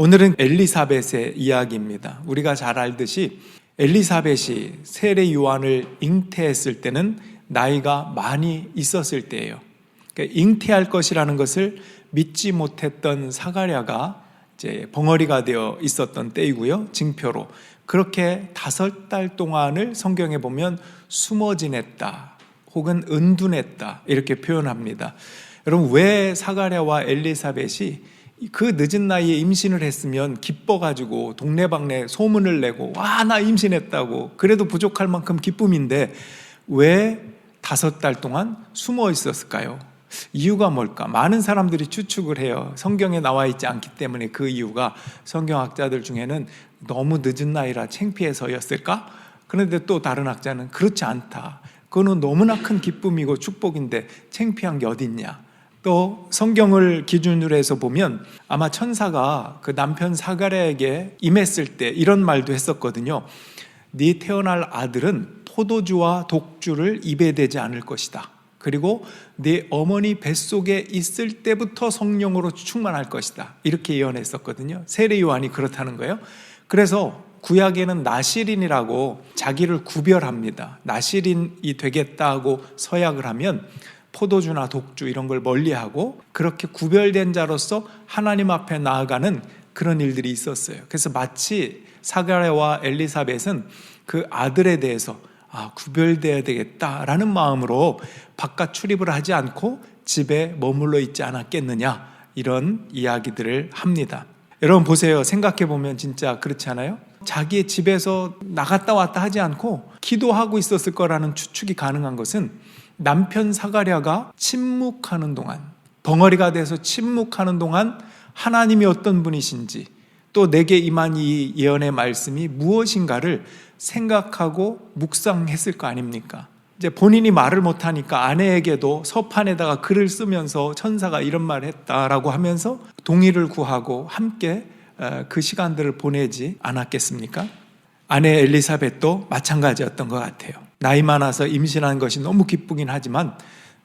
오늘은 엘리사벳의 이야기입니다. 우리가 잘 알듯이 엘리사벳이 세례 요한을 잉태했을 때는 나이가 많이 있었을 때예요. 그러니까 잉태할 것이라는 것을 믿지 못했던 사가랴가 이제 벙어리가 되어 있었던 때이고요. 징표로 그렇게 5달 동안을 성경에 보면 숨어 지냈다 혹은 은둔했다 이렇게 표현합니다. 여러분, 왜 사가랴와 엘리사벳이 그 늦은 나이에 임신을 했으면 기뻐가지고 동네방네 소문을 내고 와, 나 임신했다고, 그래도 부족할 만큼 기쁨인데 왜 5달 동안 숨어 있었을까요? 이유가 뭘까? 많은 사람들이 추측을 해요. 성경에 나와 있지 않기 때문에 그 이유가 성경학자들 중에는 너무 늦은 나이라 창피해서였을까? 그런데 또 다른 학자는 그렇지 않다. 그거는 너무나 큰 기쁨이고 축복인데 창피한 게 어딨냐? 또 성경을 기준으로 해서 보면 아마 천사가 그 남편 사가랴에게 임했을 때 이런 말도 했었거든요. 네 태어날 아들은 포도주와 독주를 입에 대지 않을 것이다. 그리고 네 어머니 뱃속에 있을 때부터 성령으로 충만할 것이다. 이렇게 예언했었거든요. 세례 요한이 그렇다는 거예요. 그래서 구약에는 나시린이라고 자기를 구별합니다. 나시린이 되겠다고 서약을 하면 포도주나 독주 이런 걸 멀리하고 그렇게 구별된 자로서 하나님 앞에 나아가는 그런 일들이 있었어요. 그래서 마치 사가랴와 엘리사벳은 그 아들에 대해서 구별되어야 되겠다라는 마음으로 바깥 출입을 하지 않고 집에 머물러 있지 않았겠느냐, 이런 이야기들을 합니다. 여러분 보세요. 생각해 보면 진짜 그렇지 않아요? 자기의 집에서 나갔다 왔다 하지 않고 기도하고 있었을 거라는 추측이 가능한 것은 남편 사가랴가 침묵하는 동안, 벙어리가 돼서 침묵하는 동안 하나님이 어떤 분이신지, 또 내게 임한 이 예언의 말씀이 무엇인가를 생각하고 묵상했을 거 아닙니까? 이제 본인이 말을 못하니까 아내에게도 서판에다가 글을 쓰면서 천사가 이런 말을 했다라고 하면서 동의를 구하고 함께 그 시간들을 보내지 않았겠습니까? 아내 엘리사벳도 마찬가지였던 것 같아요. 나이 많아서 임신한 것이 너무 기쁘긴 하지만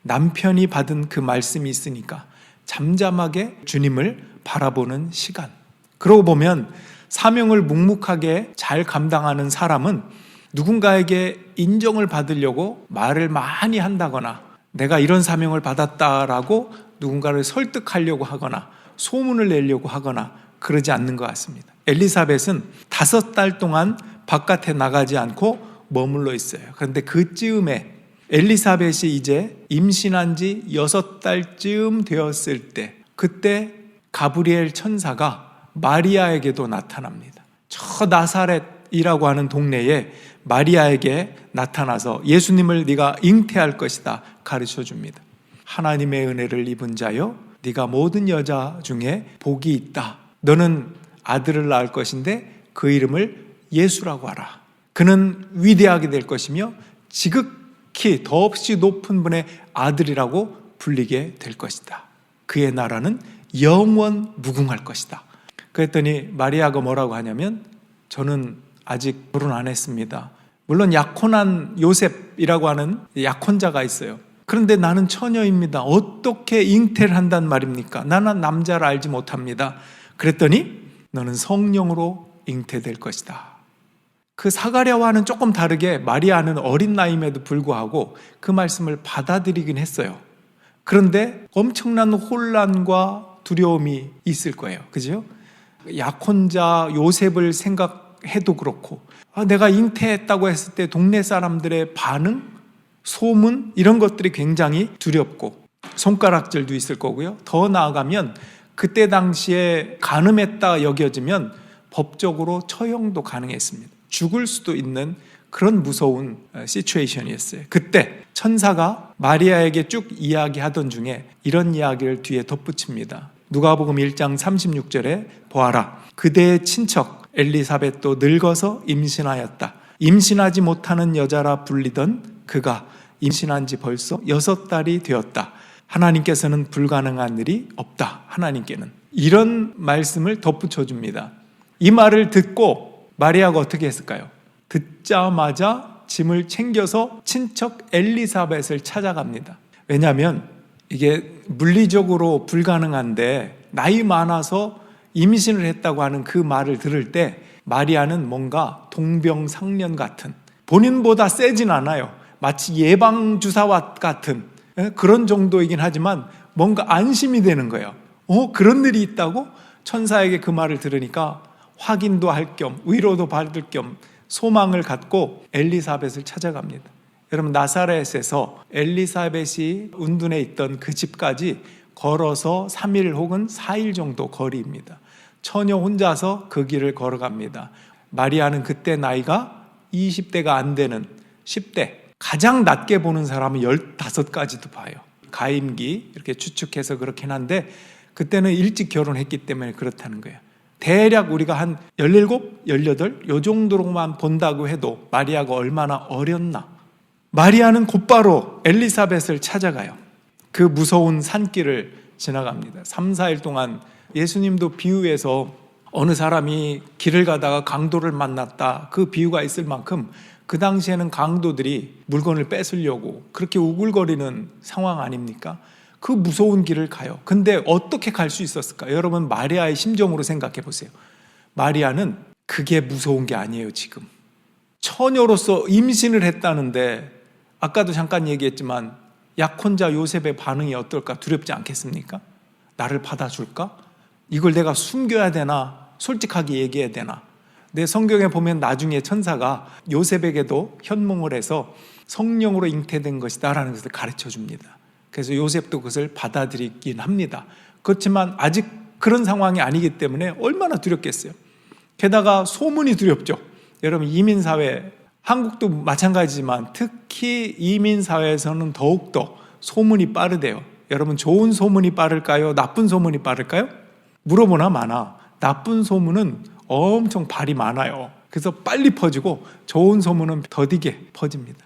남편이 받은 그 말씀이 있으니까 잠잠하게 주님을 바라보는 시간. 그러고 보면 사명을 묵묵하게 잘 감당하는 사람은 누군가에게 인정을 받으려고 말을 많이 한다거나 내가 이런 사명을 받았다라고 누군가를 설득하려고 하거나 소문을 내려고 하거나 그러지 않는 것 같습니다. 엘리사벳은 5달 동안 바깥에 나가지 않고 머물러 있어요. 그런데 그쯤에 엘리사벳이 이제 임신한 지 6달쯤 되었을 때, 그때 가브리엘 천사가 마리아에게도 나타납니다. 저 나사렛이라고 하는 동네에 마리아에게 나타나서 예수님을 네가 잉태할 것이다 가르쳐 줍니다. 하나님의 은혜를 입은 자여, 네가 모든 여자 중에 복이 있다. 너는 아들을 낳을 것인데 그 이름을 예수라고 하라. 그는 위대하게 될 것이며 지극히 더없이 높은 분의 아들이라고 불리게 될 것이다. 그의 나라는 영원 무궁할 것이다. 그랬더니 마리아가 뭐라고 하냐면, 저는 아직 결혼 안 했습니다. 물론 약혼한 요셉이라고 하는 약혼자가 있어요. 그런데 나는 처녀입니다. 어떻게 잉태를 한단 말입니까? 나는 남자를 알지 못합니다. 그랬더니 너는 성령으로 잉태될 것이다. 그 사가랴와는 조금 다르게 마리아는 어린 나이임에도 불구하고 그 말씀을 받아들이긴 했어요. 그런데 엄청난 혼란과 두려움이 있을 거예요. 그죠? 약혼자 요셉을 생각해도 그렇고, 내가 잉태했다고 했을 때 동네 사람들의 반응, 소문 이런 것들이 굉장히 두렵고 손가락질도 있을 거고요. 더 나아가면 그때 당시에 간음했다 여겨지면 법적으로 처형도 가능했습니다. 죽을 수도 있는 그런 무서운 시츄에이션이었어요. 그때 천사가 마리아에게 쭉 이야기하던 중에 이런 이야기를 뒤에 덧붙입니다. 누가복음 1장 36절에 보아라, 그대의 친척 엘리사벳도 늙어서 임신하였다. 임신하지 못하는 여자라 불리던 그가 임신한 지 벌써 6달이 되었다. 하나님께서는 불가능한 일이 없다. 하나님께는. 이런 말씀을 덧붙여줍니다. 이 말을 듣고 마리아가 어떻게 했을까요? 듣자마자 짐을 챙겨서 친척 엘리사벳을 찾아갑니다. 왜냐하면 이게 물리적으로 불가능한데 나이 많아서 임신을 했다고 하는 그 말을 들을 때 마리아는 뭔가 동병상련 같은, 본인보다 세진 않아요. 마치 예방주사와 같은 그런 정도이긴 하지만 뭔가 안심이 되는 거예요. 그런 일이 있다고? 천사에게 그 말을 들으니까 확인도 할 겸 위로도 받을 겸 소망을 갖고 엘리사벳을 찾아갑니다. 여러분, 나사렛에서 엘리사벳이 운둔해 있던 그 집까지 걸어서 3일 혹은 4일 정도 거리입니다. 처녀 혼자서 그 길을 걸어갑니다. 마리아는 그때 나이가 20대가 안 되는 10대, 가장 낮게 보는 사람은 15까지도 봐요. 가임기 이렇게 추측해서 그렇긴 한데 그때는 일찍 결혼했기 때문에 그렇다는 거예요. 대략 우리가 한 17, 18 요 정도로만 본다고 해도 마리아가 얼마나 어렸나. 마리아는 곧바로 엘리사벳을 찾아가요. 그 무서운 산길을 지나갑니다. 3, 4일 동안 예수님도 비유에서 어느 사람이 길을 가다가 강도를 만났다, 그 비유가 있을 만큼 그 당시에는 강도들이 물건을 뺏으려고 그렇게 우글거리는 상황 아닙니까? 그 무서운 길을 가요. 근데 어떻게 갈 수 있었을까? 여러분, 마리아의 심정으로 생각해 보세요. 마리아는 그게 무서운 게 아니에요. 지금 처녀로서 임신을 했다는데, 아까도 잠깐 얘기했지만 약혼자 요셉의 반응이 어떨까? 두렵지 않겠습니까? 나를 받아줄까? 이걸 내가 숨겨야 되나? 솔직하게 얘기해야 되나? 내 성경에 보면 나중에 천사가 요셉에게도 현몽을 해서 성령으로 잉태된 것이다 라는 것을 가르쳐 줍니다. 그래서 요셉도 그것을 받아들이긴 합니다. 그렇지만 아직 그런 상황이 아니기 때문에 얼마나 두렵겠어요. 게다가 소문이 두렵죠. 여러분, 이민사회, 한국도 마찬가지지만 특히 이민사회에서는 더욱더 소문이 빠르대요. 여러분, 좋은 소문이 빠를까요? 나쁜 소문이 빠를까요? 물어보나 마나 나쁜 소문은 엄청 발이 많아요. 그래서 빨리 퍼지고 좋은 소문은 더디게 퍼집니다.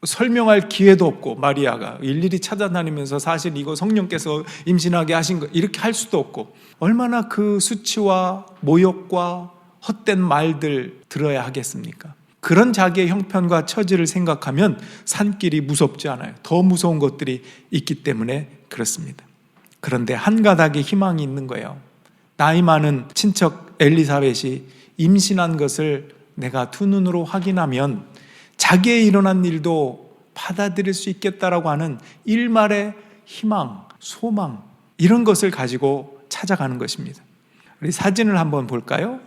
설명할 기회도 없고, 마리아가 일일이 찾아다니면서 사실 이거 성령께서 임신하게 하신 거 이렇게 할 수도 없고, 얼마나 그 수치와 모욕과 헛된 말들 들어야 하겠습니까? 그런 자기의 형편과 처지를 생각하면 산길이 무섭지 않아요. 더 무서운 것들이 있기 때문에 그렇습니다. 그런데 한 가닥의 희망이 있는 거예요. 나이 많은 친척 엘리사벳이 임신한 것을 내가 두 눈으로 확인하면 자기의 일어난 일도 받아들일 수 있겠다라고 하는 일말의 희망, 소망, 이런 것을 가지고 찾아가는 것입니다. 우리 사진을 한번 볼까요?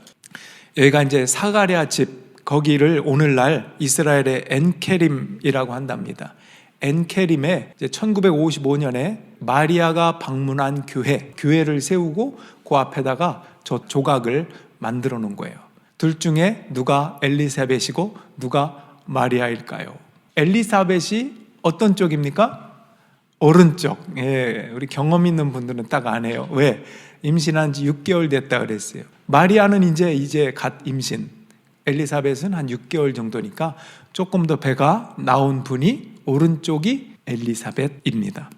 여기가 이제 사가랴 집, 거기를 오늘날 이스라엘의 엔케림이라고 한답니다. 엔케림에 1955년에 마리아가 방문한 교회를 세우고 그 앞에다가 저 조각을 만들어 놓은 거예요. 둘 중에 누가 엘리사벳이고 누가 마리아일까요? 엘리사벳이 어떤 쪽입니까? 오른쪽. 예, 우리 경험 있는 분들은 딱 아네요. 왜? 임신한 지 6개월 됐다 그랬어요. 마리아는 이제 갓 임신. 엘리사벳은 한 6개월 정도니까 조금 더 배가 나온 분이 오른쪽이 엘리사벳입니다.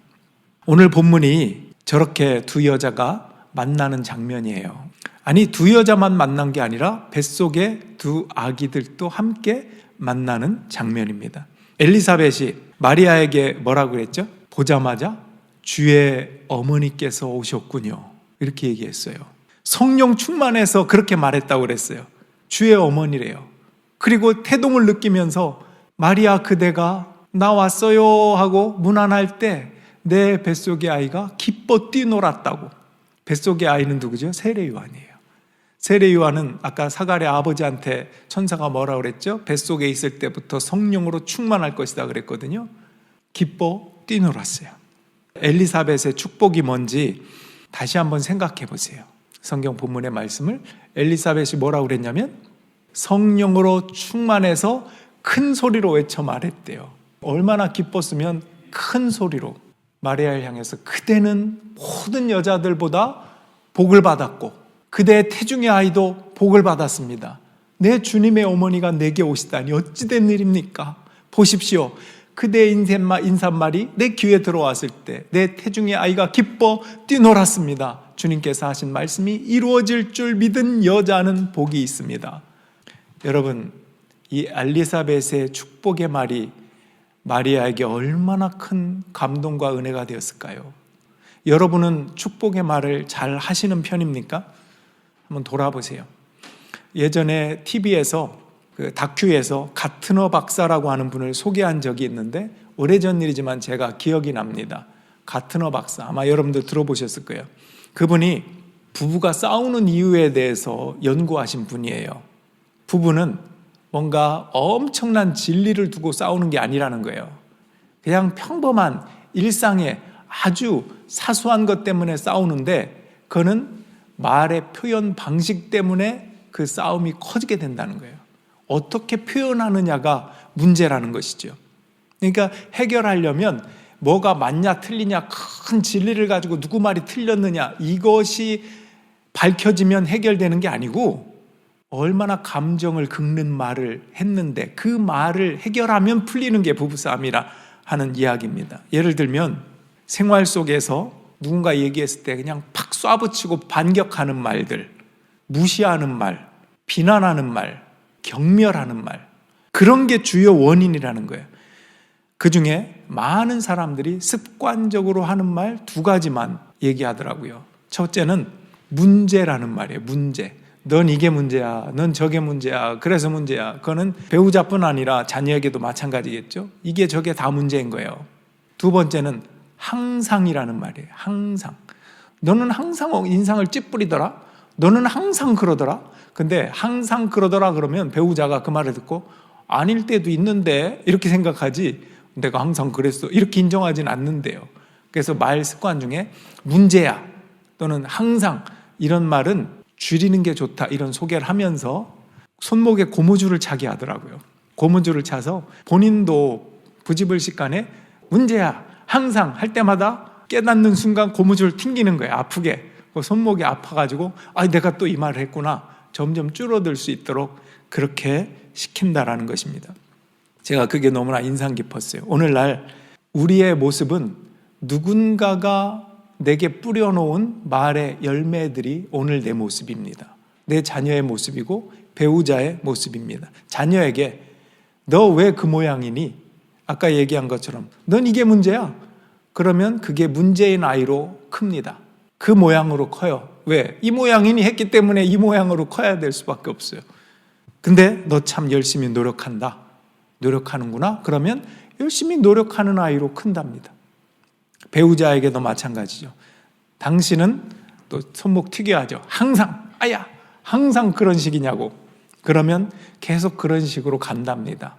오늘 본문이 저렇게 두 여자가 만나는 장면이에요. 아니, 두 여자만 만난 게 아니라 뱃속에 두 아기들도 함께 만나는 장면입니다. 엘리사벳이 마리아에게 뭐라고 그랬죠? 보자마자 주의 어머니께서 오셨군요, 이렇게 얘기했어요. 성령 충만해서 그렇게 말했다고 그랬어요. 주의 어머니래요. 그리고 태동을 느끼면서 마리아, 그대가 나 왔어요 하고 문 안 할 때 내 뱃속의 아이가 기뻐 뛰놀았다고. 뱃속의 아이는 누구죠? 세례 요한이에요. 세례 요한은 아까 사가랴 아버지한테 천사가 뭐라고 그랬죠? 뱃속에 있을 때부터 성령으로 충만할 것이다 그랬거든요. 기뻐 뛰놀았어요. 엘리사벳의 축복이 뭔지 다시 한번 생각해 보세요. 성경 본문의 말씀을, 엘리사벳이 뭐라고 그랬냐면 성령으로 충만해서 큰 소리로 외쳐 말했대요. 얼마나 기뻤으면 큰 소리로 마리아를 향해서 그대는 모든 여자들보다 복을 받았고 그대의 태중의 아이도 복을 받았습니다. 내 주님의 어머니가 내게 오시다니 어찌 된 일입니까? 보십시오. 그대의 인사말이 내 귀에 들어왔을 때 내 태중의 아이가 기뻐 뛰놀았습니다. 주님께서 하신 말씀이 이루어질 줄 믿은 여자는 복이 있습니다. 여러분, 이 엘리사벳의 축복의 말이 마리아에게 얼마나 큰 감동과 은혜가 되었을까요? 여러분은 축복의 말을 잘 하시는 편입니까? 한번 돌아보세요. 예전에 TV에서 그 다큐에서 가트너 박사라고 하는 분을 소개한 적이 있는데 오래전 일이지만 제가 기억이 납니다. 가트너 박사, 아마 여러분들 들어보셨을 거예요. 그분이 부부가 싸우는 이유에 대해서 연구하신 분이에요. 부부는 뭔가 엄청난 진리를 두고 싸우는 게 아니라는 거예요. 그냥 평범한 일상의 아주 사소한 것 때문에 싸우는데 그거는 말의 표현 방식 때문에 그 싸움이 커지게 된다는 거예요. 어떻게 표현하느냐가 문제라는 것이죠. 그러니까 해결하려면 뭐가 맞냐 틀리냐 큰 진리를 가지고 누구 말이 틀렸느냐 이것이 밝혀지면 해결되는 게 아니고 얼마나 감정을 긁는 말을 했는데 그 말을 해결하면 풀리는 게 부부싸움이라 하는 이야기입니다. 예를 들면 생활 속에서 누군가 얘기했을 때 그냥 팍 쏴붙이고 반격하는 말들, 무시하는 말, 비난하는 말, 경멸하는 말, 그런 게 주요 원인이라는 거예요. 그 중에 많은 사람들이 습관적으로 하는 말 두 가지만 얘기하더라고요. 첫째는 문제라는 말이에요. 문제. 넌 이게 문제야. 넌 저게 문제야. 그래서 문제야. 그거는 배우자뿐 아니라 자녀에게도 마찬가지겠죠. 이게 저게 다 문제인 거예요. 두 번째는 항상이라는 말이에요. 항상. 너는 항상 인상을 찌푸리더라. 너는 항상 그러더라. 근데 항상 그러더라 그러면 배우자가 그 말을 듣고 아닐 때도 있는데 이렇게 생각하지 내가 항상 그랬어 이렇게 인정하진 않는데요. 그래서 말 습관 중에 문제야 또는 항상 이런 말은 줄이는 게 좋다 이런 소개를 하면서 손목에 고무줄을 차게 하더라고요. 고무줄을 차서 본인도 부지불식간에 문제야 항상 할 때마다 깨닫는 순간 고무줄을 튕기는 거예요. 아프게. 손목이 아파가지고 내가 또 이 말을 했구나. 점점 줄어들 수 있도록 그렇게 시킨다라는 것입니다. 제가 그게 너무나 인상 깊었어요. 오늘날 우리의 모습은 누군가가 내게 뿌려놓은 말의 열매들이 오늘 내 모습입니다. 내 자녀의 모습이고 배우자의 모습입니다. 자녀에게 너 왜 그 모양이니? 아까 얘기한 것처럼 넌 이게 문제야. 그러면 그게 문제인 아이로 큽니다. 그 모양으로 커요. 왜? 이 모양이니 했기 때문에 이 모양으로 커야 될 수밖에 없어요. 근데 너 참 열심히 노력한다. 노력하는구나. 그러면 열심히 노력하는 아이로 큰답니다. 배우자에게도 마찬가지죠. 당신은 또 손목 튀겨야죠. 항상 항상 그런 식이냐고. 그러면 계속 그런 식으로 간답니다.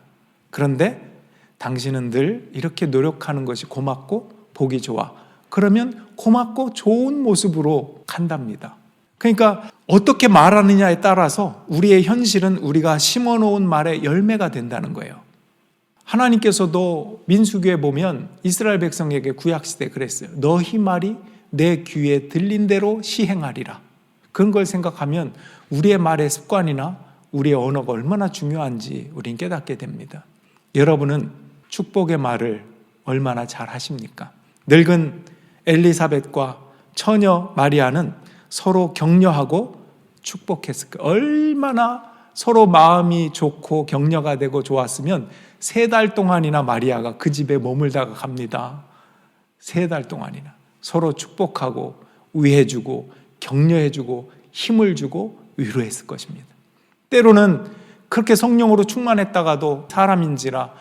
그런데 당신은 늘 이렇게 노력하는 것이 고맙고 보기 좋아. 그러면 고맙고 좋은 모습으로 간답니다. 그러니까 어떻게 말하느냐에 따라서 우리의 현실은 우리가 심어놓은 말의 열매가 된다는 거예요. 하나님께서도 민수기에 보면 이스라엘 백성에게 구약시대에 그랬어요. 너희 말이 내 귀에 들린 대로 시행하리라. 그런 걸 생각하면 우리의 말의 습관이나 우리의 언어가 얼마나 중요한지 우린 깨닫게 됩니다. 여러분은 축복의 말을 얼마나 잘 하십니까? 늙은 엘리사벳과 처녀 마리아는 서로 격려하고 축복했을까? 얼마나 서로 마음이 좋고 격려가 되고 좋았으면 3달 동안이나 마리아가 그 집에 머물다가 갑니다. 3달 동안이나 서로 축복하고 위해주고 격려해주고 힘을 주고 위로했을 것입니다. 때로는 그렇게 성령으로 충만했다가도 사람인지라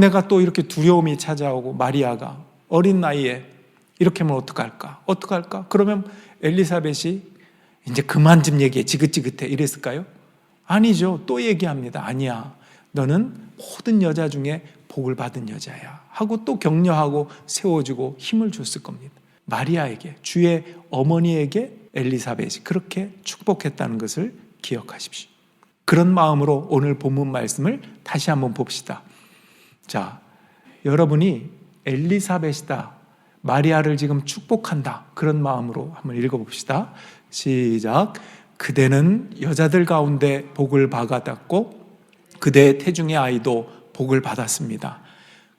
내가 또 이렇게 두려움이 찾아오고 마리아가 어린 나이에 이렇게 하면 어떡할까? 그러면 엘리사벳이 이제 그만 좀 얘기해. 지긋지긋해. 이랬을까요? 아니죠. 또 얘기합니다. 아니야. 너는 모든 여자 중에 복을 받은 여자야. 하고 또 격려하고 세워주고 힘을 줬을 겁니다. 마리아에게, 주의 어머니에게 엘리사벳이 그렇게 축복했다는 것을 기억하십시오. 그런 마음으로 오늘 본문 말씀을 다시 한번 봅시다. 자, 여러분이 엘리사벳이다. 마리아를 지금 축복한다. 그런 마음으로 한번 읽어봅시다. 시작. 그대는 여자들 가운데 복을 받았고 그대의 태중의 아이도 복을 받았습니다.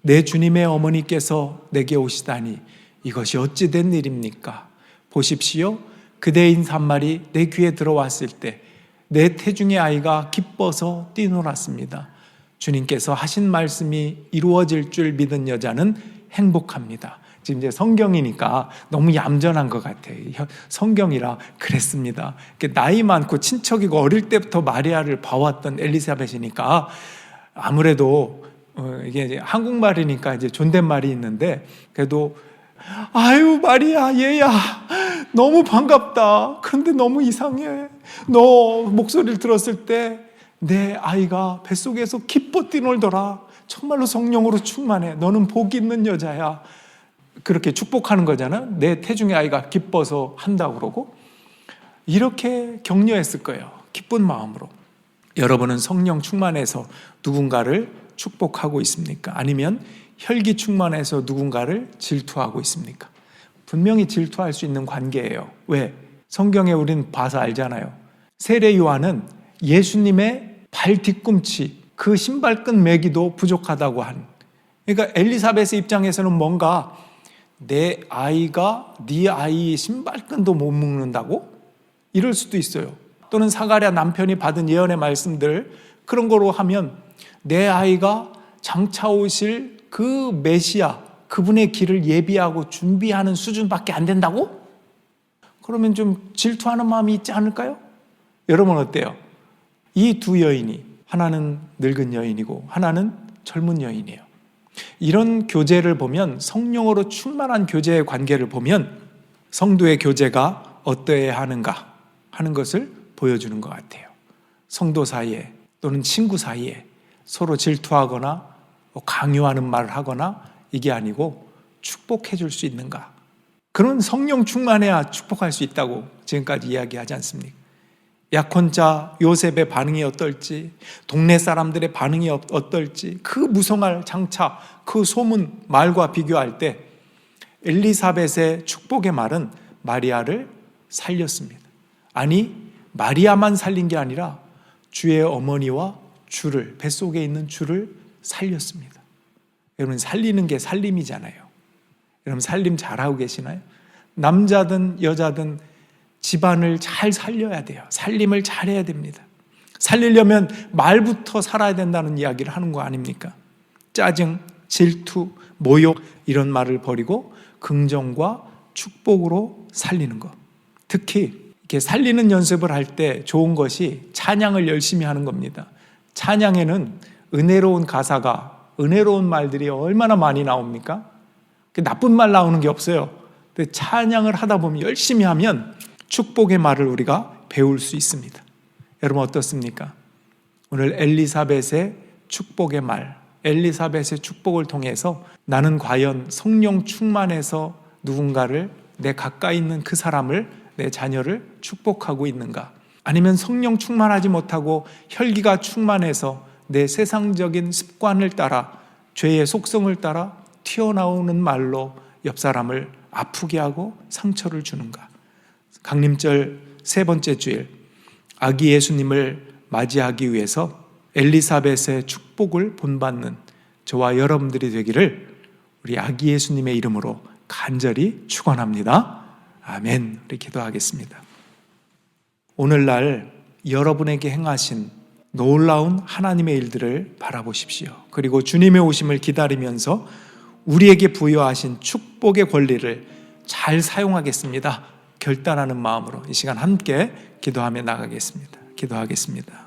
내 주님의 어머니께서 내게 오시다니 이것이 어찌 된 일입니까? 보십시오. 그대의 인사말이 내 귀에 들어왔을 때 내 태중의 아이가 기뻐서 뛰놀았습니다. 주님께서 하신 말씀이 이루어질 줄 믿은 여자는 행복합니다. 지금 이제 성경이니까 너무 얌전한 것 같아요. 성경이라 그랬습니다. 나이 많고 친척이고 어릴 때부터 마리아를 봐왔던 엘리사벳이니까 아무래도 이게 이제 한국말이니까 이제 존댓말이 있는데, 그래도 아유 마리아 얘야 너무 반갑다. 그런데 너무 이상해. 너 목소리를 들었을 때 내 아이가 뱃속에서 기뻐 뛰놀더라. 정말로 성령으로 충만해. 너는 복이 있는 여자야. 그렇게 축복하는 거잖아. 내 태중의 아이가 기뻐서 한다고 그러고, 이렇게 격려했을 거예요. 기쁜 마음으로. 여러분은 성령 충만해서 누군가를 축복하고 있습니까? 아니면 혈기 충만해서 누군가를 질투하고 있습니까? 분명히 질투할 수 있는 관계예요. 왜? 성경에 우린 봐서 알잖아요. 세례 요한은 예수님의 발 뒤꿈치, 그 신발끈 매기도 부족하다고 한, 그러니까 엘리사벳의 입장에서는 뭔가 내 아이가 네 아이의 신발끈도 못 묶는다고? 이럴 수도 있어요. 또는 사가랴 남편이 받은 예언의 말씀들, 그런 거로 하면 내 아이가 장차 오실 그 메시아, 그분의 길을 예비하고 준비하는 수준밖에 안 된다고? 그러면 좀 질투하는 마음이 있지 않을까요? 여러분 어때요? 이 두 여인이, 하나는 늙은 여인이고 하나는 젊은 여인이에요. 이런 교제를 보면, 성령으로 충만한 교제의 관계를 보면 성도의 교제가 어떠해야 하는가 하는 것을 보여주는 것 같아요. 성도 사이에 또는 친구 사이에 서로 질투하거나 강요하는 말을 하거나 이게 아니고 축복해 줄 수 있는가. 그런 성령 충만해야 축복할 수 있다고 지금까지 이야기하지 않습니까? 약혼자 요셉의 반응이 어떨지, 동네 사람들의 반응이 어떨지, 그 무성할 장차 그 소문 말과 비교할 때 엘리사벳의 축복의 말은 마리아를 살렸습니다. 아니, 마리아만 살린 게 아니라 주의 어머니와 주를, 뱃속에 있는 주를 살렸습니다. 여러분, 살리는 게 살림이잖아요. 여러분, 살림 잘하고 계시나요? 남자든 여자든 집안을 잘 살려야 돼요. 살림을 잘해야 됩니다. 살리려면 말부터 살아야 된다는 이야기를 하는 거 아닙니까? 짜증, 질투, 모욕 이런 말을 버리고 긍정과 축복으로 살리는 것. 특히 이렇게 살리는 연습을 할 때 좋은 것이 찬양을 열심히 하는 겁니다. 찬양에는 은혜로운 가사가, 은혜로운 말들이 얼마나 많이 나옵니까? 나쁜 말 나오는 게 없어요. 근데 찬양을 하다 보면, 열심히 하면 축복의 말을 우리가 배울 수 있습니다. 여러분 어떻습니까? 오늘 엘리사벳의 축복의 말, 엘리사벳의 축복을 통해서 나는 과연 성령 충만해서 누군가를, 내 가까이 있는 그 사람을, 내 자녀를 축복하고 있는가? 아니면 성령 충만하지 못하고 혈기가 충만해서 내 세상적인 습관을 따라, 죄의 속성을 따라 튀어나오는 말로 옆 사람을 아프게 하고 상처를 주는가? 강림절 세 번째 주일, 아기 예수님을 맞이하기 위해서 엘리사벳의 축복을 본받는 저와 여러분들이 되기를 우리 아기 예수님의 이름으로 간절히 축원합니다. 아멘. 우리 기도하겠습니다. 오늘날 여러분에게 행하신 놀라운 하나님의 일들을 바라보십시오. 그리고 주님의 오심을 기다리면서 우리에게 부여하신 축복의 권리를 잘 사용하겠습니다. 결단하는 마음으로 이 시간 함께 기도하며 나가겠습니다. 기도하겠습니다.